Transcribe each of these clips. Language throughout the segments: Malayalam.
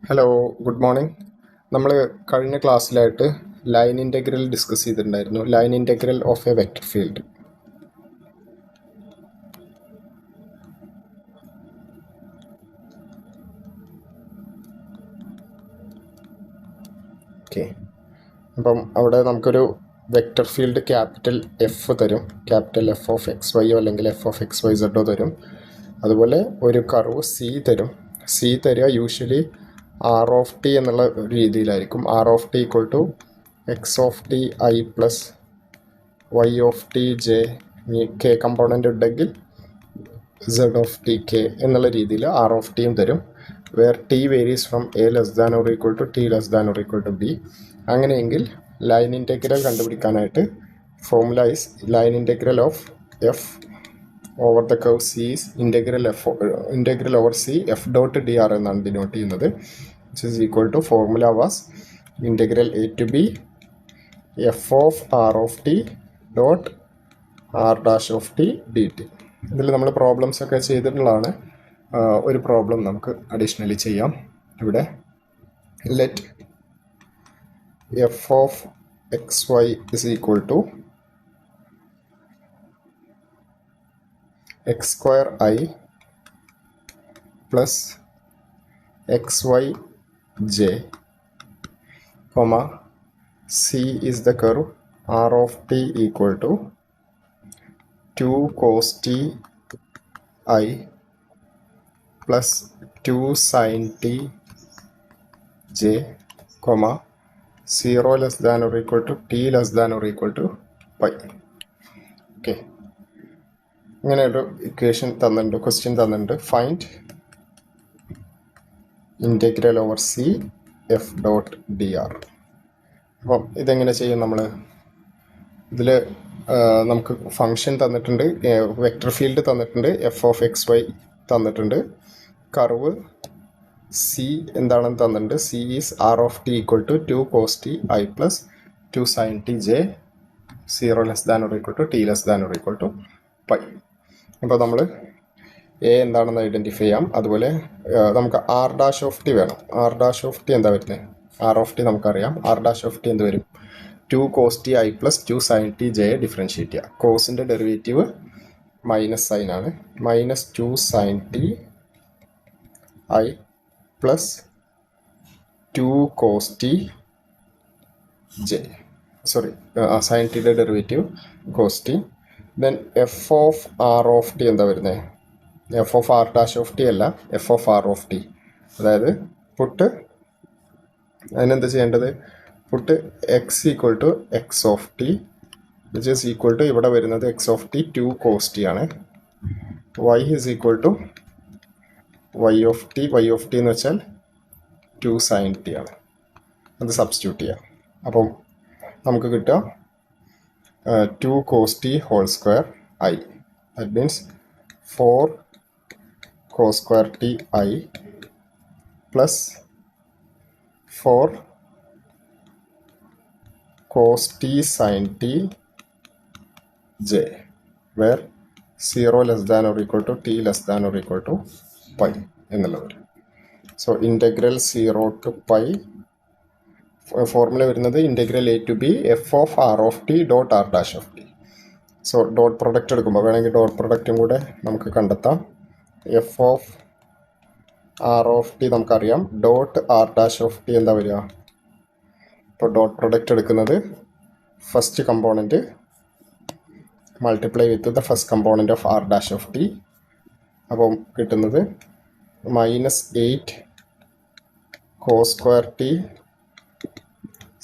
Hello, good morning. നമ്മൾ കഴിഞ്ഞ ക്ലാസ്സിലായിട്ട് ലൈൻ ഇൻ്റഗ്രൽ ഡിസ്കസ് ചെയ്തിട്ടുണ്ടായിരുന്നു. Line integral of a vector field. Okay, അപ്പം അവിടെ നമുക്കൊരു വെക്റ്റർ ഫീൽഡ് ക്യാപിറ്റൽ എഫ് തരും. ക്യാപിറ്റൽ എഫ് ഓഫ് എക്സ് വൈയോ അല്ലെങ്കിൽ എഫ് ഓഫ് എക്സ് വൈ സെഡോ തരും. അതുപോലെ ഒരു കർവ് സി തരും. സി തരിക യൂഷ്വലി ആർ ഓഫ് ടി എന്നുള്ള രീതിയിലായിരിക്കും. R of T equal to X of T I plus Y of T J, K component ഉണ്ടെങ്കിൽ സെഡ് ഓഫ് ടി കെ എന്നുള്ള രീതിയിൽ ആർ ഓഫ് ടിയും തരും. Where T varies from A less than or equal to T less than or equal to B. അങ്ങനെയെങ്കിൽ ലൈൻ ഇൻ്റഗ്രൽ കണ്ടുപിടിക്കാനായിട്ട് formula is line integral of F over the curve C is integral over C F dot D R എന്നാണ് ഡിനോട്ട് ചെയ്യുന്നത്. Which is equal to formula was integral A to B F of R of T dot R dash of T D T. ഇതിൽ നമ്മൾ പ്രോബ്ലംസ് ഒക്കെ ചെയ്തിട്ടുള്ളതാണ്. ഒരു പ്രോബ്ലം നമുക്ക് അഡീഷണലി ചെയ്യാം. ഇവിടെ let F of X Y is equal to X square I plus X Y J, comma C is the curve R of t equal to 2 cos t I plus 2 sin t j, comma 0 less than or equal to t less than or equal to pi. Okay, ഇങ്ങനെ ഒരു ഇക്വേഷൻ തന്നിട്ടുണ്ട്, ക്വസ്റ്റ്യൻ തന്നിട്ടുണ്ട്. Find integral over C F dot D R. അപ്പം ഇതെങ്ങനെ ചെയ്യും നമ്മൾ? ഇതിൽ നമുക്ക് ഫങ്ഷൻ തന്നിട്ടുണ്ട്, വെക്റ്റർ ഫീൽഡ് തന്നിട്ടുണ്ട്, എഫ് ഓഫ് എക്സ് വൈ തന്നിട്ടുണ്ട്, കർവ് സി എന്താണെന്ന് തന്നിട്ടുണ്ട്. C is R of T equal to 2 cos T I plus 2 sine T J, 0 less than or equal to T less than or equal to pi. അപ്പോൾ നമ്മൾ എ എന്താണെന്ന് ഐഡൻറ്റിഫൈ ചെയ്യാം. അതുപോലെ നമുക്ക് ആർ ഡാഷ് ഓഫ് ടി വേണം. ആർ ഡാഷ് ഓഫ് ടി എന്താ വരുന്നത്? ആർ ഓഫ് ടി നമുക്കറിയാം. ആർ ഡാഷ് ഓഫ് ടി എന്ത് വരും? 2 cos T I plus 2 sine T ജെയെ ഡിഫറൻഷ്യേറ്റ് ചെയ്യുക. കോസിൻ്റെ ഡെറിവേറ്റീവ് മൈനസ് സൈൻ ആണ്. Minus 2 sine T I plus 2 cos T J, sorry sine ടിയുടെ derivative cos T. Then F of R of T എന്താ വരുന്നത്? F of R dash of T അല്ല, F of R of T. അതായത് പുട്ട് അതിനെന്താ ചെയ്യേണ്ടത്? Put X equal to X of T which is equal to, ഇവിടെ വരുന്നത് X of T 2 cos T ആണ്. Y is equal to Y of T. Y of T എന്ന് വെച്ചാൽ 2 സൈൻ ടി ആണ്. അത് സബ്സ്റ്റിറ്റ്യൂട്ട് ചെയ്യാം. അപ്പം നമുക്ക് കിട്ടുക 2 cos T whole square I. That means 4 cos square T I plus 4 cos T sine T J, where 0 less than or equal to T less than or equal to pi എന്നുള്ളത്. So integral 0 to pi, formula വരുന്നത് integral A to B F of R of T dot R dash of T. So dot product എടുക്കുമ്പോൾ വേണമെങ്കിൽ ഡോട്ട് പ്രൊഡക്റ്റും കൂടെ നമുക്ക് കണ്ടെത്താം. F of R of T നമുക്കറിയാം, dot R dash of T എന്താ വരിക? ഇപ്പോൾ ഡോട്ട് പ്രൊഡക്റ്റ് എടുക്കുന്നത് first component multiply with the first component of R dash of T. അപ്പം കിട്ടുന്നത് minus 8 cos square T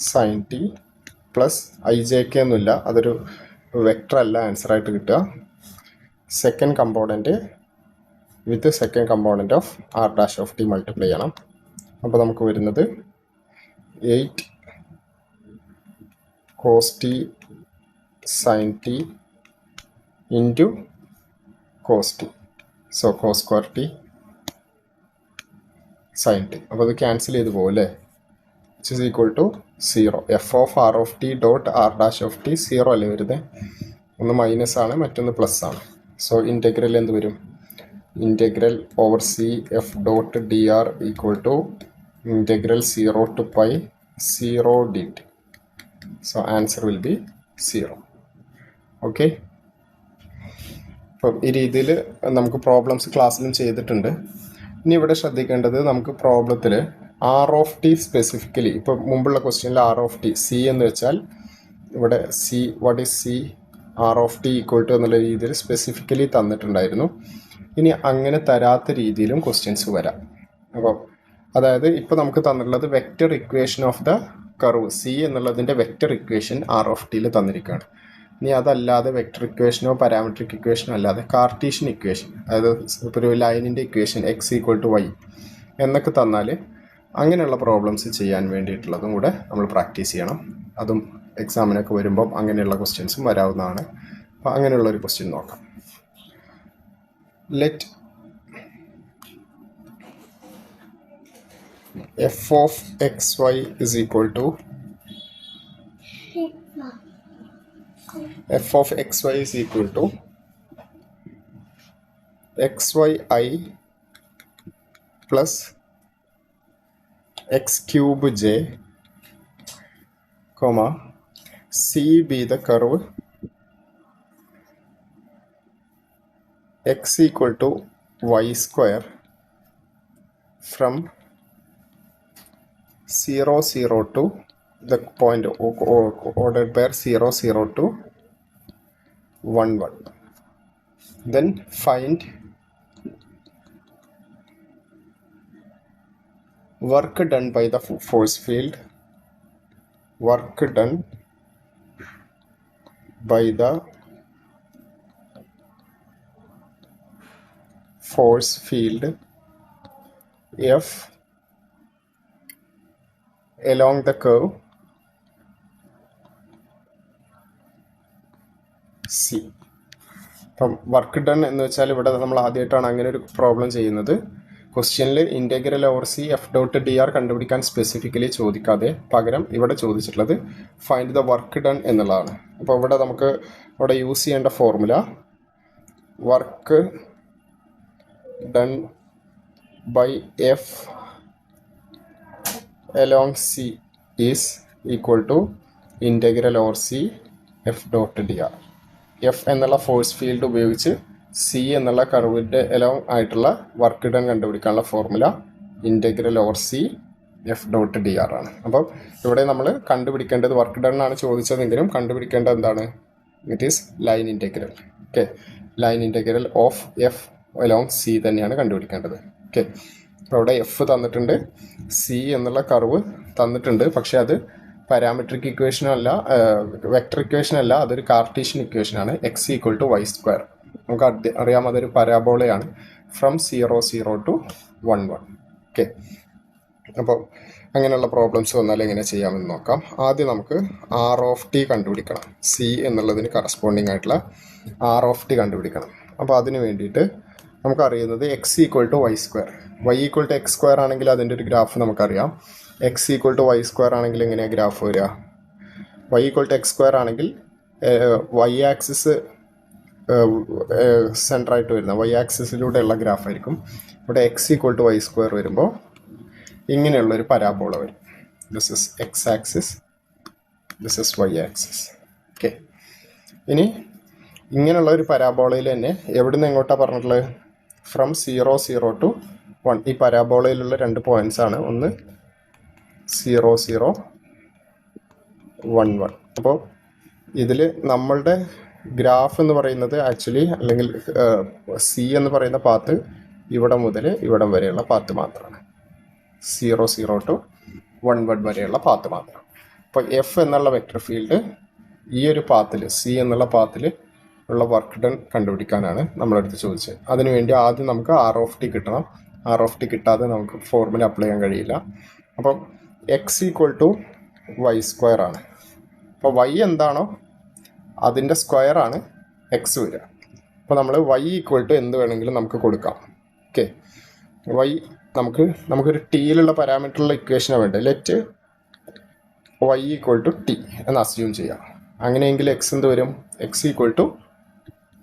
sine T plus I J K ഒന്നുമില്ല, അതൊരു വെക്റ്റർ അല്ല ആൻസറായിട്ട് കിട്ടുക. Second component with second component of R dash of T multiply ചെയ്യണം. അപ്പോൾ നമുക്ക് വരുന്നത് 8 cos T sine T into cos T, so cos square T sine T. അപ്പോൾ അത് ക്യാൻസൽ ചെയ്ത് പോകും അല്ലേ? Which is equal to 0. F of R of T dot R dash of T 0 അല്ലേ വരുന്നത്? ഒന്ന് മൈനസ് ആണ്, മറ്റൊന്ന് പ്ലസ് ആണ്. സോ ഇൻ്റഗ്രൽ എന്ത് വരും? Integral over C F dot D R equal to integral 0 to pi 0 dt. So answer will be 0. Okay, അപ്പം ഈ രീതിയിൽ നമുക്ക് പ്രോബ്ലംസ് ക്ലാസ്സിലും ചെയ്തിട്ടുണ്ട്. ഇനി ഇവിടെ ശ്രദ്ധിക്കേണ്ടത്, നമുക്ക് പ്രോബ്ലത്തിൽ ആർ ഓഫ് ടി സ്പെസിഫിക്കലി, ഇപ്പോൾ മുമ്പുള്ള ക്വസ്റ്റ്യനിൽ ആർ ഓഫ് ടി സി എന്ന് വെച്ചാൽ ഇവിടെ C what is C R of T equal to എന്നുള്ള രീതിയിൽ സ്പെസിഫിക്കലി തന്നിട്ടുണ്ടായിരുന്നു. ഇനി അങ്ങനെ തരാത്ത രീതിയിലും ക്വസ്റ്റ്യൻസ് വരാം. അപ്പോൾ അതായത് ഇപ്പോൾ നമുക്ക് തന്നിട്ടുള്ളത് vector equation of the curve C എന്നുള്ളതിൻ്റെ വെക്റ്റർ ഇക്വേഷൻ ആർ ഓഫ് ടിയിൽ തന്നിരിക്കുകയാണ്. ഇനി അതല്ലാതെ വെക്റ്റർ ഇക്വേഷനോ പാരാമെട്രിക് ഇക്വേഷനോ അല്ലാതെ കാർട്ടീഷ്യൻ ഇക്വേഷൻ, അതായത് ഇപ്പോൾ ഒരു ലൈനിൻ്റെ equation X equal to Y എന്നൊക്കെ തന്നാൽ അങ്ങനെയുള്ള പ്രോബ്ലംസ് ചെയ്യാൻ വേണ്ടിയിട്ടുള്ളതും കൂടെ നമ്മൾ പ്രാക്ടീസ് ചെയ്യണം. അതും എക്സാമിനൊക്കെ വരുമ്പം അങ്ങനെയുള്ള ക്വസ്റ്റ്യൻസും വരാവുന്നതാണ്. അപ്പോൾ അങ്ങനെയുള്ളൊരു ക്വസ്റ്റ്യൻ നോക്കാം. Let f of xy is equal to f of xy is equal to xyi plus x cube j comma c be the curve x equal to y square from 0 0 to the point ordered pair 0 0 to 1 1. Then find work done by the force field, work done by the force field F along the curve C. അപ്പം വർക്ക് ഡൺ എന്ന് വെച്ചാൽ ഇവിടെ നമ്മൾ ആദ്യമായിട്ടാണ് അങ്ങനെ ഒരു പ്രോബ്ലം ചെയ്യുന്നത്. ക്വസ്റ്റ്യനിൽ integral over C F dot D R കണ്ടുപിടിക്കാൻ സ്പെസിഫിക്കലി ചോദിക്കാതെ പകരം ഇവിടെ ചോദിച്ചിട്ടുള്ളത് ഫൈൻഡ് ദ വർക്ക് ഡൺ എന്നുള്ളതാണ്. അപ്പോൾ ഇവിടെ നമുക്ക് ഇവിടെ യൂസ് ചെയ്യേണ്ട formula work done by F along C is equal to integral over C F dot dr. F എന്നുള്ള ഫോഴ്സ് ഫീൽഡ് ഉപയോഗിച്ച് C എന്നുള്ള കർവിൻ്റെ എലോങ് ആയിട്ടുള്ള വർക്ക് ഡൺ കണ്ടുപിടിക്കാനുള്ള formula integral over C F dot D R ആണ്. അപ്പം ഇവിടെ നമ്മൾ കണ്ടുപിടിക്കേണ്ടത് വർക്ക് ഡൺ ആണ് ചോദിച്ചതെങ്കിലും കണ്ടുപിടിക്കേണ്ടത് എന്താണ്? It is line integral. Okay, line integral of F along C തന്നെയാണ് കണ്ടുപിടിക്കേണ്ടത്. ഓക്കെ, അപ്പോൾ അവിടെ എഫ് തന്നിട്ടുണ്ട്, സി എന്നുള്ള കർവ് തന്നിട്ടുണ്ട്. പക്ഷേ അത് പാരാമെട്രിക് ഇക്വേഷനും അല്ല, വെക്ടർ ഇക്വേഷൻ അല്ല, അതൊരു കാർട്ടീഷ്യൻ ഇക്വേഷനാണ്. X equal to Y square. നമുക്ക് അറിയാം അതൊരു പരാബോളയാണ്. From 0 0 to 1 1. ഓക്കെ, അപ്പോൾ അങ്ങനെയുള്ള പ്രോബ്ലംസ് വന്നാൽ എങ്ങനെ ചെയ്യാമെന്ന് നോക്കാം. ആദ്യം നമുക്ക് ആർ ഓഫ് ടി കണ്ടുപിടിക്കണം. സി എന്നുള്ളതിന് കറസ്പോണ്ടിങ് ആയിട്ടുള്ള ആർ ഓഫ് ടി കണ്ടുപിടിക്കണം. അപ്പോൾ അതിന് വേണ്ടിയിട്ട് നമുക്കറിയുന്നത് X equal to Y square, Y equal to X square ആണെങ്കിൽ അതിൻ്റെ ഒരു ഗ്രാഫ് നമുക്കറിയാം. X equal to Y square ആണെങ്കിൽ എങ്ങനെയാണ് ഗ്രാഫ് വരിക? Y equal to X square ആണെങ്കിൽ വൈ ആക്സിസ് സെൻറ്ററായിട്ട് വരുന്ന വൈ ആക്സിസിലൂടെയുള്ള ഗ്രാഫ് ആയിരിക്കും. ഇവിടെ X equal to Y square വരുമ്പോൾ ഇങ്ങനെയുള്ളൊരു പരാബോള വരും. This is X axis, this is Y axis. Okay, ഇനി ഇങ്ങനെയുള്ള ഒരു പരാബോളയിൽ തന്നെ എവിടെ നിന്ന് എങ്ങോട്ടാണ് പറഞ്ഞിട്ടുള്ളത്? From 0 0 to 1. ഈ പരാബോളയിലുള്ള രണ്ട് പോയിന്റ്സ് ആണ്. ഒന്ന് 0 0 1 1. അപ്പോൾ ഇതിൽ നമ്മളുടെ ഗ്രാഫ് എന്ന് പറയുന്നത് ആക്ച്വലി, അല്ലെങ്കിൽ സി എന്ന് പറയുന്ന പാത്ത് ഇവിടെ മുതൽ ഇവിടം വരെയുള്ള പാത്ത് മാത്രമാണ്. 0 0 to 1 1 വരെയുള്ള പാത്ത് മാത്രം. അപ്പോൾ എഫ് എന്നുള്ള വെക്ടർ ഫീൽഡ് ഈ ഒരു പാത്തിൽ, സി എന്നുള്ള പാത്തിൽ ഉള്ള വർക്ക് ഡൺ കണ്ടുപിടിക്കാനാണ് നമ്മളടുത്ത് ചോദിച്ചത്. അതിനുവേണ്ടി ആദ്യം നമുക്ക് ആർ ഓഫ് ടി കിട്ടണം. ആർ ഓഫ് ടി കിട്ടാതെ നമുക്ക് ഫോർമുല അപ്ലൈ ചെയ്യാൻ കഴിയില്ല. അപ്പം X equal to Y square ആണ്. അപ്പോൾ വൈ എന്താണോ അതിൻ്റെ സ്ക്വയറാണ് എക്സ് വരിക. അപ്പോൾ നമ്മൾ വൈ ഈക്വൽ ടു എന്ത് വേണമെങ്കിലും നമുക്ക് കൊടുക്കാം. ഓക്കെ, വൈ നമുക്കൊരു ടിയിലുള്ള പാരാമീറ്ററുള്ള ഇക്വേഷനാണ് വേണ്ടത്. Let y equal to t എന്ന് അസ്യൂം ചെയ്യാം. അങ്ങനെയെങ്കിൽ എക്സ് എന്ത് വരും? X equal to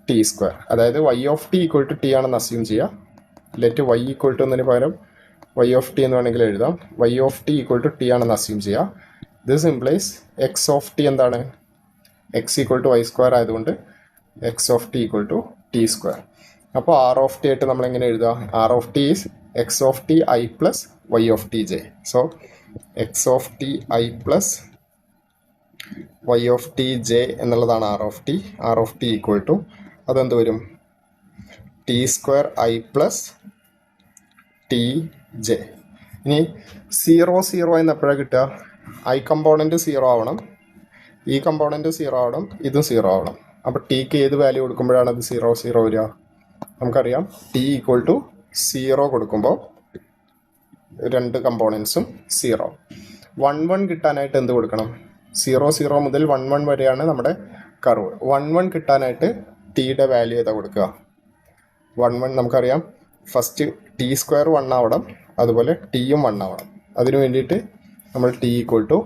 t square. അതായത് y of T equal to t ആണെന്ന് അസ്യൂം ചെയ്യുക. ലെറ്റ് വൈ ഈക്വൽ ടു എന്നതിന് പകരം വൈ ഓഫ് ടി എന്ന് വേണമെങ്കിൽ എഴുതാം. Y of T equal to t ആണെന്ന് അസ്യൂം ചെയ്യാം. This implies x of T എന്താണ്? X equal to Y square ആയതുകൊണ്ട് x of T equal to t square. അപ്പോൾ ആർ ഓഫ് ടി ആയിട്ട് നമ്മൾ എങ്ങനെ എഴുതുക? R of T is x of T I plus Y of T J. So x of T I plus Y of T j എന്നുള്ളതാണ് r of T. R of T equal to അതെന്ത് വരും? T square I plus T j. ഇനി 0 എന്ന് എപ്പോഴാണ് കിട്ടുക? ഐ കമ്പോണൻറ്റ് 0 ആവണം, ഈ കമ്പോണൻറ്റ് 0 ആവണം, ഇതും 0 ആവണം. അപ്പോൾ ടിക്ക് ഏത് വാല്യൂ കൊടുക്കുമ്പോഴാണ് അത് 0 വരിക? നമുക്കറിയാം ടി ഈക്വൽ ടു 0 കൊടുക്കുമ്പോൾ രണ്ട് കമ്പോണൻസും 0. 1 കിട്ടാനായിട്ട് എന്ത് കൊടുക്കണം? 0 മുതൽ 1 വരെയാണ് നമ്മുടെ കർവ്. 1 കിട്ടാനായിട്ട് ടിയുടെ വാല്യൂ ഏതാ കൊടുക്കുക? 1 നമുക്കറിയാം ഫസ്റ്റ് ടി സ്ക്വയർ 1 ആവണം, അതുപോലെ ടിയും 1 ആവണം. അതിനു വേണ്ടിയിട്ട് നമ്മൾ ടി ഈക്വൽ ടു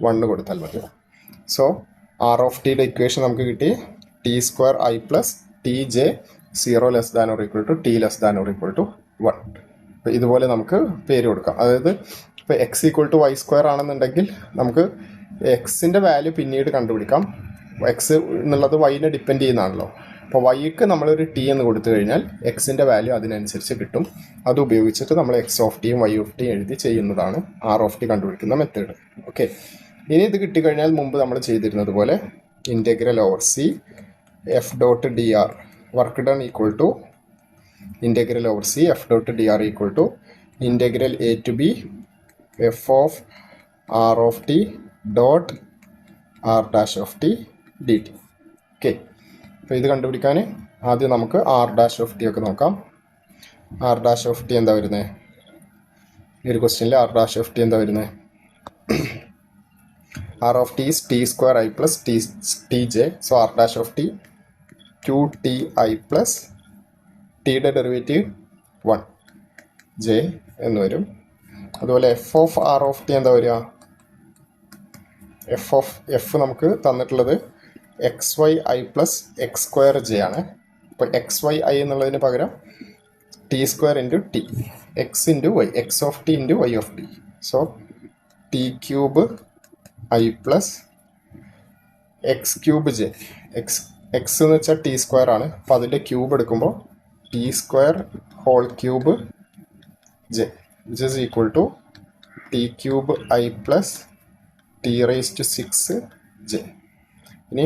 1 കൊടുത്താൽ മതി. സോ ആർ ഓഫ് ടിയുടെ ഇക്വേഷൻ നമുക്ക് കിട്ടി T square I plus T J 0 less than or equal to T less than or equal to 1. അപ്പോൾ ഇതുപോലെ നമുക്ക് പേര് കൊടുക്കാം. അതായത് ഇപ്പോൾ X equal to Y square ആണെന്നുണ്ടെങ്കിൽ നമുക്ക് എക്സിൻ്റെ വാല്യൂ പിന്നീട് കണ്ടുപിടിക്കാം. എക്സ് എന്നുള്ളത് വൈനെ ഡിപ്പെൻഡ് ചെയ്യുന്നതാണല്ലോ. അപ്പോൾ വൈക്ക് നമ്മളൊരു ടി എന്ന് കൊടുത്തു കഴിഞ്ഞാൽ എക്സിൻ്റെ വാല്യൂ അതിനനുസരിച്ച് കിട്ടും. അത് ഉപയോഗിച്ചിട്ട് നമ്മൾ എക്സ് ഓഫ് ടിയും വൈ ഓഫ് ടിയും എഴുതി ചെയ്യുന്നതാണ് ആർ ഓഫ് ടി കണ്ടുപിടിക്കുന്ന മെത്തേഡ്. ഓക്കെ, ഇനി ഇത് കിട്ടിക്കഴിഞ്ഞാൽ മുമ്പ് നമ്മൾ ചെയ്തിരുന്നത് പോലെ integral over C F dot D R work done equal to integral over C F dot D R equal to integral A to B F of R of T dot R dash of T D T. Okay, അപ്പോൾ ഇത് കണ്ടുപിടിക്കാൻ ആദ്യം നമുക്ക് ആർ ഡാഷ് ഓഫ് ടി ഒക്കെ നോക്കാം. ആർ ഡാഷ് ഓഫ് ടി എന്താ വരുന്നത്? ഈ ഒരു ക്വസ്റ്റ്യനിൽ ആർ ഡാഷ് ഓഫ് ടി എന്താ വരുന്നത്? R of T is T square I plus T J. So R dash of T 2ti plus ടിയുടെ ഡെറിവേറ്റീവ് 1 ജെ എന്ന് വരും. അതുപോലെ F of R of T എന്താ വരിക? എഫ് നമുക്ക് തന്നിട്ടുള്ളത് X Y I plus X square J ആണ്. ഇപ്പോൾ എക്സ് വൈ ഐ എന്നുള്ളതിന് പകരം T square into T, X into Y, X of T into Y of T. So T cube i plus x cube j. X എന്ന് വെച്ചാൽ ടി സ്ക്വയർ ആണ്. അപ്പോൾ അതിൻ്റെ ക്യൂബ് എടുക്കുമ്പോൾ t square whole cube j which is equal to t cube i plus t raise to 6 j. ഇനി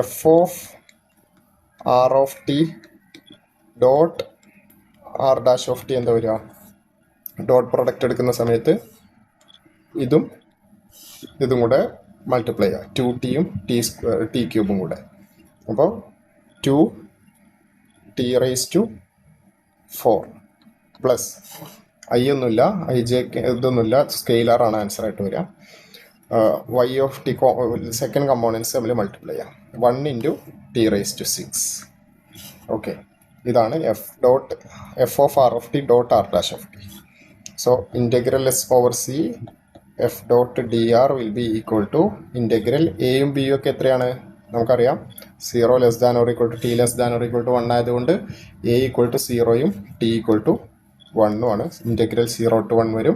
f of R of T dot R dash of T എന്താ വരിക? ഡോട്ട് പ്രൊഡക്റ്റ് എടുക്കുന്ന സമയത്ത് ഇതും കൂടെ മൾട്ടിപ്ലൈ ചെയ്യുക, 2ടിയും ടി ക്യൂബും കൂടെ. അപ്പോൾ 2 t raise to 4 plus i ഒന്നുമില്ല, ഐ ജെ ഇതൊന്നുമില്ല, സ്കെയിലറാണ് ആൻസർ ആയിട്ട് വരിക. Y of t second components തമ്മിൽ മൾട്ടിപ്ലൈ ചെയ്യാം, 1 into t raise to 6. Okay, ഇതാണ് f of R of T dot R dash of T. So integral s over C F dot D r will be equal to integral എയും ബിയും ഒക്കെ എത്രയാണ് നമുക്കറിയാം? 0 less than or equal to T less than or equal to 1 ആയതുകൊണ്ട് എ ഈക്വൽ ടു 0യും ടി ഈക്വൽ ടു 1 ആണ്. ഇൻറ്റഗ്രൽ 0 to 1 വരും.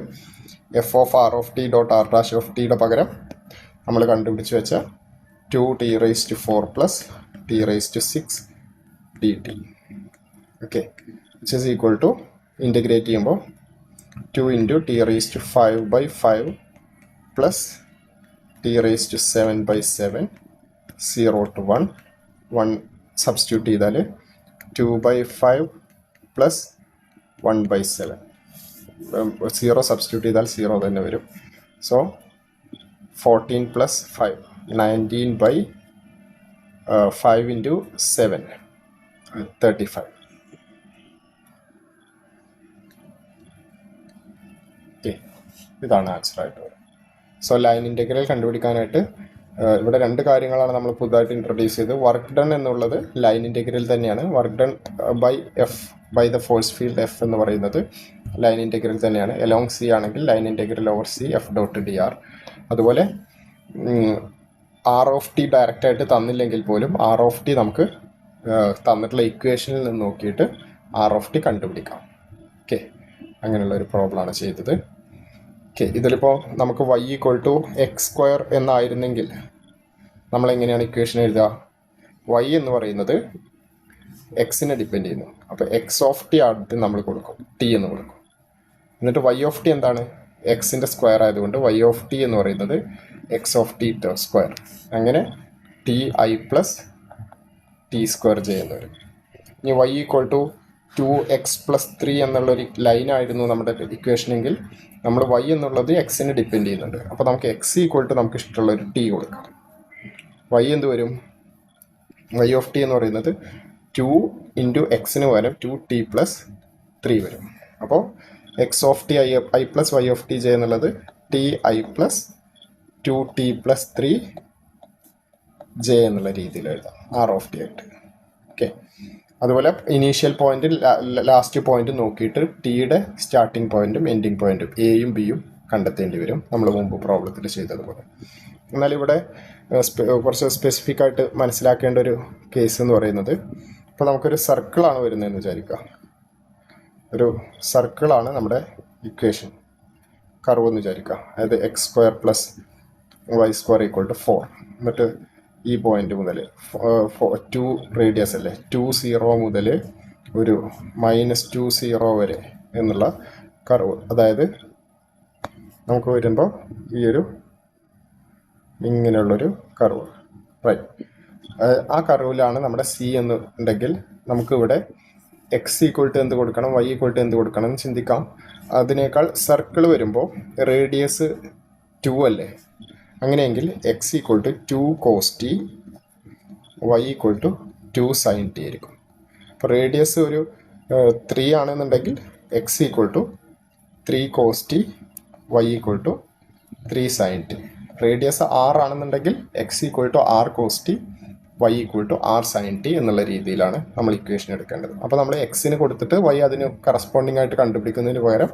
F of R of T dot R dash of ടിയുടെ പകരം നമ്മൾ കണ്ടുപിടിച്ച് വെച്ച 2 t raise to 4 plus t raise to 6 d T. Okay, which is equal to integrate ചെയ്യുമ്പോൾ 2 into t raise to 5/5 plus t raise to 7/7 0 to 1 substitute ചെയ്താൽ 2/5 പ്ലസ് 1/7. 0 സബ്സ്റ്റിറ്റ്യൂട്ട് ചെയ്താൽ 0 തന്നെ വരും. So 14 plus 5 19/5 into 7 35. ഓക്കെ, ഇതാണ് ആൻസർ ആയിട്ട് വരും. സോ ലൈൻ ഇൻറ്റഗ്രൽ കണ്ടുപിടിക്കാനായിട്ട് ഇവിടെ രണ്ട് കാര്യങ്ങളാണ് നമ്മൾ പുതുതായിട്ട് ഇൻട്രൊഡ്യൂസ് ചെയ്തത്. വർക്ക് ഡൺ എന്നുള്ളത് ലൈൻ ഇൻറ്റഗ്രൽ തന്നെയാണ്. Work done by the force field F എന്ന് പറയുന്നത് ലൈൻ ഇൻറ്റഗ്രൽ തന്നെയാണ്. എലോങ് സി ആണെങ്കിൽ line integral over C F dot D R. അതുപോലെ ആർ ഓഫ് ടി ഡയറക്റ്റായിട്ട് തന്നില്ലെങ്കിൽ പോലും ആർ ഓഫ് ടി നമുക്ക് തന്നിട്ടുള്ള ഇക്വേഷനിൽ നിന്ന് നോക്കിയിട്ട് ആർ ഓഫ് ടി കണ്ടുപിടിക്കാം. ഓക്കെ, അങ്ങനെയുള്ള ഒരു പ്രോബ്ലമാണ് ചെയ്തത്. ഓക്കെ, ഇതിലിപ്പോൾ നമുക്ക് y = x² എന്നായിരുന്നെങ്കിൽ നമ്മളെങ്ങനെയാണ് ഇക്വേഷൻ എഴുതുക? y എന്ന് പറയുന്നത് എക്സിനെ ഡിപ്പെൻഡ് ചെയ്യുന്നു. അപ്പോൾ x(t) ആദ്യം നമ്മൾ കൊടുക്കും, t എന്ന് കൊടുക്കും. എന്നിട്ട് y(t) എന്താണ്? എക്സിൻ്റെ സ്ക്വയർ ആയതുകൊണ്ട് y(t) എന്ന് പറയുന്നത് x(t²). അങ്ങനെ ti + t² എന്ന് വരും. ഇനി y = 2x + 3 എന്നുള്ളൊരു ലൈനായിരുന്നു നമ്മുടെ ഇക്വേഷനെങ്കിൽ നമ്മൾ y എന്നുള്ളത് എക്സിനെ ഡിപ്പെൻഡ് ചെയ്യുന്നുണ്ട്. അപ്പോൾ നമുക്ക് x = നമുക്ക് ഇഷ്ടമുള്ളൊരു t കൊടുക്കാം. y എന്ത് വരും? y(t) എന്ന് പറയുന്നത് 2 × എക്സിന് പകരം 2t + 3 വരും. അപ്പോൾ x(t) i + y(t) j എന്നുള്ളത് ti + 2t + 3 j എന്നുള്ള രീതിയിൽ എഴുതാം, r(t) ആയിട്ട്. ഓക്കെ, അതുപോലെ ഇനീഷ്യൽ പോയിന്റ് ലാസ്റ്റ് പോയിന്റ് നോക്കിയിട്ട് ടിയുടെ സ്റ്റാർട്ടിംഗ് പോയിന്റും എൻഡിങ് പോയിന്റും എയും ബിയും കണ്ടെത്തേണ്ടി വരും, നമ്മൾ മുമ്പ് പ്രോബ്ലത്തിൽ ചെയ്തതുപോലെ. എന്നാൽ ഇവിടെ കുറച്ച് സ്പെസിഫിക് ആയിട്ട് മനസ്സിലാക്കേണ്ട ഒരു കേസ് എന്ന് പറയുന്നത്, ഇപ്പോൾ നമുക്കൊരു സർക്കിളാണ് വരുന്നതെന്ന് വിചാരിക്കുക. ഒരു സർക്കിളാണ് നമ്മുടെ ഇക്വേഷൻ, കർവ് എന്ന് വിചാരിക്കുക. അതായത് x² + y² = 4. എന്നിട്ട് ഈ പോയിന്റ് മുതൽ 2 റേഡിയസ് അല്ലേ, 2 മുതൽ ഒരു -2 വരെ എന്നുള്ള കർവ്. അതായത് നമുക്ക് വരുമ്പോൾ ഈ ഒരു ഇങ്ങനെയുള്ളൊരു കർവ്, റൈറ്റ്. ആ കർവിലാണ് നമ്മുടെ സി എന്നുണ്ടെങ്കിൽ നമുക്കിവിടെ x = എന്ത് കൊടുക്കണം, y = എന്ത് കൊടുക്കണം എന്ന് ചിന്തിക്കാം. അതിനേക്കാൾ സർക്കിൾ വരുമ്പോൾ റേഡിയസ് 2 അല്ലേ, അങ്ങനെയെങ്കിൽ x = 2 cos t, y = 2 sin t ആയിരിക്കും. അപ്പോൾ റേഡിയസ് ഒരു 3 ആണെന്നുണ്ടെങ്കിൽ x = 3 cos t, y = 3 sin t. Radius 6 ആണെന്നുണ്ടെങ്കിൽ x = r cos t, y = r sin t എന്നുള്ള രീതിയിലാണ് നമ്മൾ ഇക്വേഷൻ എടുക്കേണ്ടത്. അപ്പോൾ നമ്മൾ എക്സിന് കൊടുത്തിട്ട് y അതിന് കറസ്പോണ്ടിങ് ആയിട്ട് കണ്ടുപിടിക്കുന്നതിന് പകരം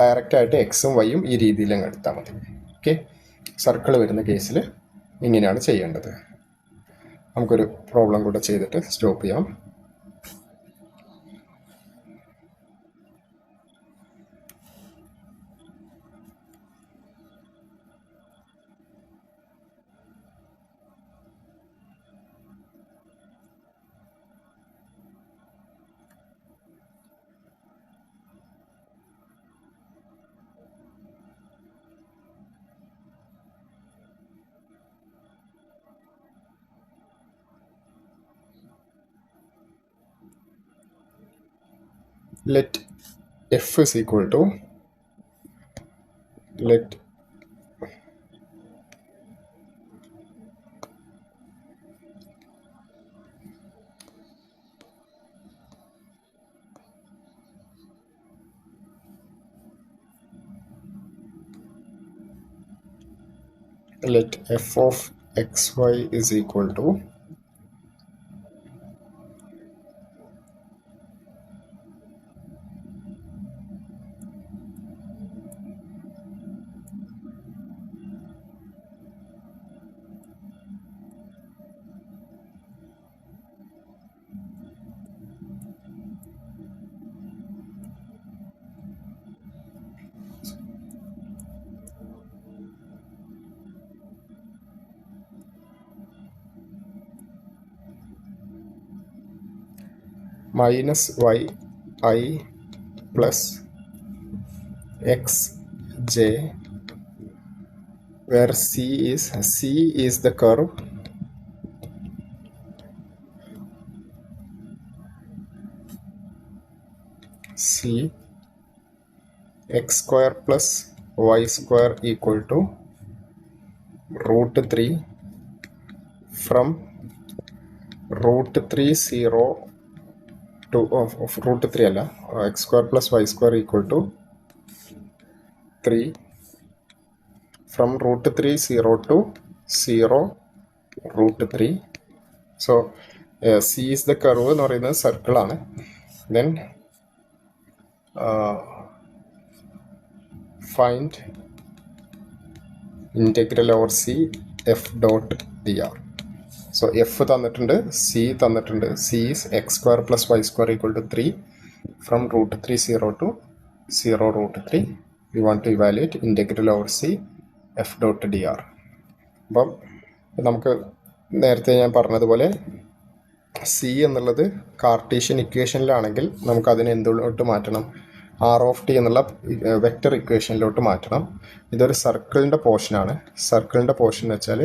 ഡയറക്റ്റ് ആയിട്ട് എക്സും വൈയും ഈ രീതിയിൽ അങ്ങ് എടുത്താൽ മതി. ഓക്കെ, സർക്കിൾ വരുന്ന കേസിൽ ഇങ്ങനെയാണ് ചെയ്യേണ്ടത്. നമുക്കൊരു പ്രോബ്ലം കൂടെ ചെയ്തിട്ട് സ്റ്റോപ്പ് ചെയ്യാം. Let f is equal to let f of xy is equal to minus yi plus xj, where c is the curve c, x² plus y² equal to √3 from √3 0 to √3 അല്ല, x² plus y² equal to 3 from √3 0 to 0 √3. So c is the curve എന്ന് പറയുന്നത് സർക്കിളാണ്. then find integral over c f dot dr. So f തന്നിട്ടുണ്ട്, c തന്നിട്ടുണ്ട്. c is x² plus y² equal to 3 from √3 0 to 0 root 3. We want to evaluate integral over C f dot dr. അപ്പം നമുക്ക് നേരത്തെ ഞാൻ പറഞ്ഞതുപോലെ സി എന്നുള്ളത് കാർട്ടീഷ്യൻ ഇക്വേഷനിലാണെങ്കിൽ നമുക്കതിനെ എന്തിലോട്ട് മാറ്റണം? ആർ ഓഫ് ടി എന്നുള്ള വെക്റ്റർ ഇക്വേഷനിലോട്ട് മാറ്റണം. ഇതൊരു സർക്കിളിൻ്റെ പോർഷനാണ്. സർക്കിളിൻ്റെ പോർഷൻ എന്ന് വെച്ചാൽ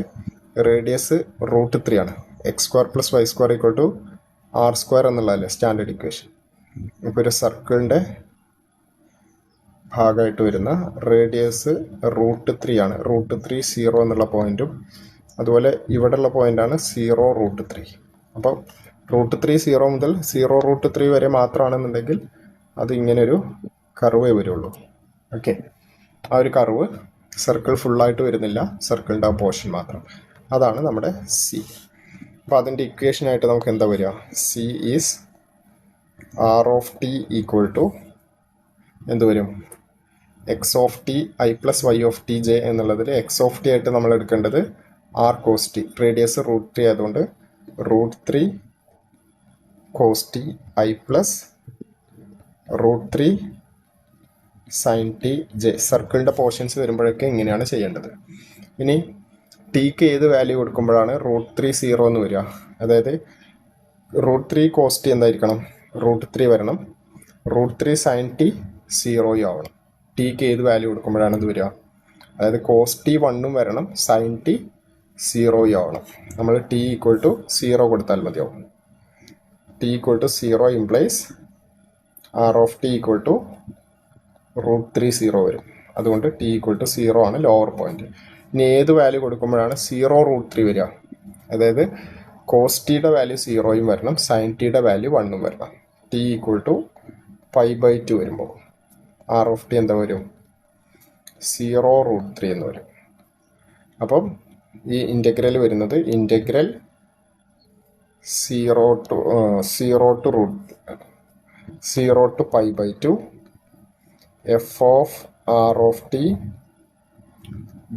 റേഡിയസ് √3 ആണ്. x² + y² = r² എന്നുള്ളതല്ലേ standard equation. ഇപ്പോൾ ഒരു സർക്കിളിൻ്റെ ഭാഗമായിട്ട് വരുന്ന റേഡിയസ് √3 ആണ്. √3 0 എന്നുള്ള പോയിന്റും അതുപോലെ ഇവിടെയുള്ള പോയിന്റാണ് 0 √3. അപ്പോൾ √3 0 മുതൽ 0 √3 വരെ മാത്രമാണെന്നുണ്ടെങ്കിൽ അത് ഇങ്ങനൊരു കർവേ വരുള്ളൂ. ഓക്കെ, ആ ഒരു കർവ് സർക്കിൾ ഫുള്ളായിട്ട് വരുന്നില്ല, സർക്കിളിൻ്റെ ആ പോർഷൻ മാത്രം. അതാണ് നമ്മുടെ സി. അപ്പോൾ അതിൻ്റെ ഇക്വേഷനായിട്ട് നമുക്ക് എന്താ വരിക? C is R of T equal to എന്ത് വരും? X of T I plus Y of T J എന്നുള്ളതിൽ എക്സ് ഓഫ് ടി ആയിട്ട് നമ്മൾ എടുക്കേണ്ടത് ആർ കോസ് ടി. റേഡിയസ് √3 ആയതുകൊണ്ട് √3 cos T I plus √3 sine T j. സർക്കിളിൻ്റെ പോർഷൻസ് വരുമ്പോഴൊക്കെ ഇങ്ങനെയാണ് ചെയ്യേണ്ടത്. ഇനി ടിക്ക് ഏത് വാല്യൂ കൊടുക്കുമ്പോഴാണ് √3 0 എന്ന് വരിക? അതായത് √3 കോസ് ടി എന്തായിരിക്കണം? √3 വരണം. √3 സൈൻ ടി 0 ആവണം. ടിക്ക് ഏത് വാല്യൂ കൊടുക്കുമ്പോഴാണ് ഇത് വരിക? അതായത് കോസ് ടി 1 വരണം, സൈൻ ടി 0 ആവണം. നമ്മൾ ടി ഈക്വൽ ടു 0 കൊടുത്താൽ മതിയാവും. T equal to 0 implies R of T equal to √3 0 വരും. അതുകൊണ്ട് ടി ഈക്വൽ ടു 0 ആണ് ലോവർ പോയിന്റ്. ഇനി ഏത് വാല്യൂ കൊടുക്കുമ്പോഴാണ് 0 √3 വരിക? അതായത് കോസ് ടിയുടെ വാല്യൂ 0 വരണം, സൈൻ ടിയുടെ വാല്യൂ 1 വരണം. ടി ഈക്വൽ ടു π/2 വരുമ്പോൾ ആർ ഓഫ് ടി എന്താ വരും? 0 √3 എന്ന് വരും. അപ്പം ഈ ഇൻ്റഗ്രൽ വരുന്നത് integral 0 to π/2 f of r of t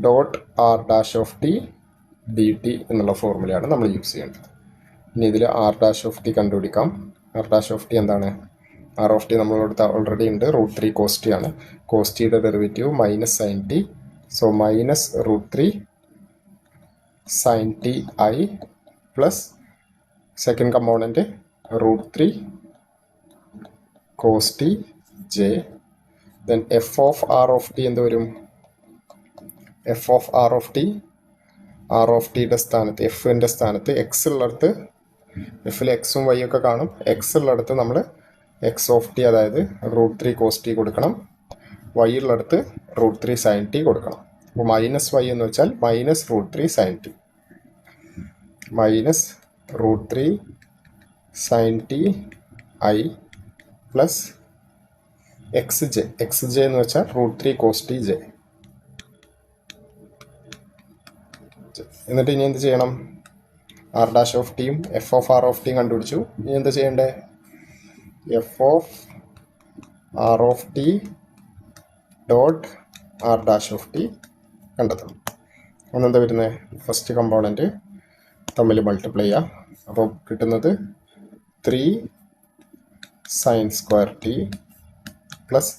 dot R dash of T D T എന്നുള്ള ഫോർമുലയാണ് നമ്മൾ യൂസ് ചെയ്യേണ്ടത്. ഇനി ഇതിൽ ആർ ഡാഷ് ഓഫ് ടി കണ്ടുപിടിക്കാം. ആർ ഡാഷ് ഓഫ് ടി എന്താണ്? ആർ ഓഫ് ടി നമ്മളോട് ഓൾറെഡി ഉണ്ട്, √3 കോസ് ടി ആണ്. കോസ് ടിയുടെ derivative minus sine T. So minus √3 sine T I plus second component √3 cos T J. Then F of R of T എന്ത് വരും? F of R of T, R of ടിയുടെ സ്ഥാനത്ത് എഫിൻ്റെ സ്ഥാനത്ത് എക്സ് ഉള്ളിടത്ത്, എഫിൽ എക്സും വൈ ഒക്കെ കാണും. എക്സ് ഉള്ളിടത്ത് നമ്മൾ എക്സ് ഓഫ് ടി അതായത് √3 കോസ് ടി കൊടുക്കണം. വൈ ഉള്ളിടത്ത് √3 സൈൻ ടി കൊടുക്കണം. അപ്പോൾ മൈനസ് വൈ എന്ന് വെച്ചാൽ minus √3 sine T, minus √3 sine T I plus X J. X J എന്ന് വെച്ചാൽ √3 കോസ് ടി ജെ. എന്നിട്ട് ഇനി എന്ത് ചെയ്യണം? ആർ ഡാഷ് ഓഫ് ടിയും എഫ് ഓഫ് ആർ ഓഫ് ടിയും കണ്ടുപിടിച്ചു. ഇനി എന്താ ചെയ്യണ്ടേ? F of R of T dot R dash of T കണ്ടെത്തണം. അന്നെന്താ വരുന്നത്? ഫസ്റ്റ് കമ്പോണൻറ്റ് തമ്മിൽ മൾട്ടിപ്ലൈ ചെയ്യാം. അപ്പോൾ കിട്ടുന്നത് 3 sine square T plus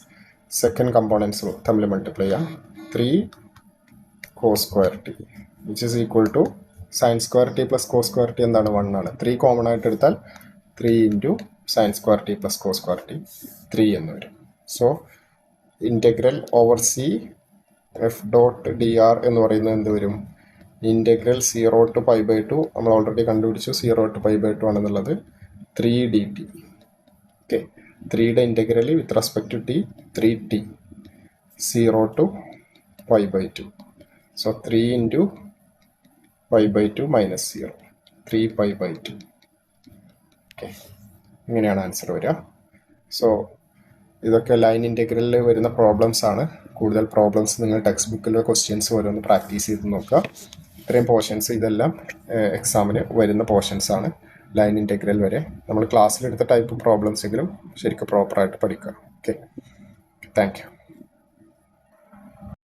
second components തമ്മിൽ മൾട്ടിപ്ലൈ ചെയ്യാം 3 cos square T which is equal to sine square T plus cos square T എന്താണ്? 1 ആണ്. 3 കോമൺ ആയിട്ട് എടുത്താൽ 3 into sine square T plus cos square T 3 എന്ന് വരും. So integral over C F dot D R എന്ന് പറയുന്നത് എന്ത് വരും? ഇൻ്റഗ്രൽ 0 to π/2 നമ്മൾ ഓൾറെഡി കണ്ടുപിടിച്ചു. 0 to π/2 ആണെന്നുള്ളത് 3 dt. ഓക്കെ, 3യുടെ integral with respect to t 3t 0 to π/2. So 3 into π/2 minus 0 3π/2. Okay, ഇങ്ങനെയാണ് ആൻസർ വരിക. സോ ഇതൊക്കെ ലൈൻ ഇൻ്റഗ്രലിൽ വരുന്ന പ്രോബ്ലംസ് ആണ്. കൂടുതൽ പ്രോബ്ലംസ് നിങ്ങൾ ടെക്സ്റ്റ് ബുക്കിലെ ക്വസ്റ്റ്യൻസ് ഓരോന്ന് പ്രാക്ടീസ് ചെയ്ത് നോക്കുക. ഇത്രയും പോർഷൻസ് ഇതെല്ലാം എക്സാമിന് വരുന്ന പോർഷൻസ് ആണ്. ലൈൻ ഇൻ്റഗ്രൽ വരെ നമ്മൾ ക്ലാസ്സിലെടുത്ത ടൈപ്പ് പ്രോബ്ലംസ് എങ്കിലും ശരിക്കും പ്രോപ്പറായിട്ട് പഠിക്കുക. Okay, thank you.